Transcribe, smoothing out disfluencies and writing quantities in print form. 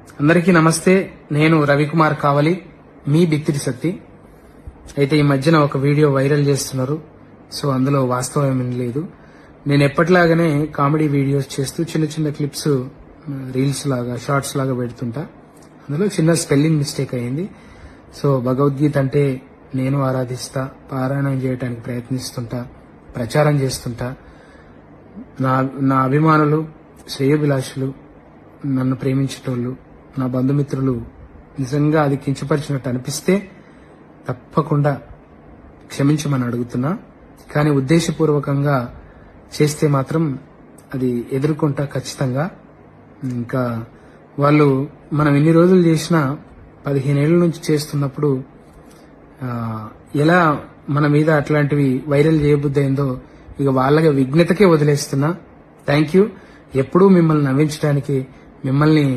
అందరికీ నమస్తే. నేను రవికుమార్ కావలి, మీ బిత్తిరి సత్తి. అయితే ఈ మధ్యన ఒక వీడియో వైరల్ చేస్తున్నారు. సో అందులో వాస్తవం ఏమీ లేదు. నేను ఎప్పటిలాగానే కామెడీ వీడియోస్ చేస్తూ చిన్న చిన్న క్లిప్స్ రీల్స్ లాగా షార్ట్స్ లాగా పెడుతుంటా. అందులో చిన్న స్పెల్లింగ్ మిస్టేక్ అయింది. సో భగవద్గీత అంటే నేను ఆరాధిస్తా, పారాయణం చేయడానికి ప్రయత్నిస్తుంటా, ప్రచారం చేస్తుంటా. నా అభిమానులు, శ్రేయోభిలాషులు, నన్ను ప్రేమించేటోళ్ళు, నా బంధుమిత్రులు నిజంగా అది కించపరిచినట్టు అనిపిస్తే తప్పకుండా క్షమించమని అడుగుతున్నా. కానీ ఉద్దేశపూర్వకంగా చేస్తే మాత్రం అది ఎదుర్కొంటా ఖచ్చితంగా. ఇంకా వాళ్ళు మనం ఎన్ని రోజులు చేసినా 15 ఏళ్ల నుంచి చేస్తున్నప్పుడు ఎలా మన మీద అట్లాంటివి వైరల్ చేయబుద్దయిందో ఇక వాళ్ళకి విఘ్నతకే వదిలేస్తున్నా. Thank you. ఎప్పుడూ మిమ్మల్ని నవ్వించడానికి, మిమ్మల్ని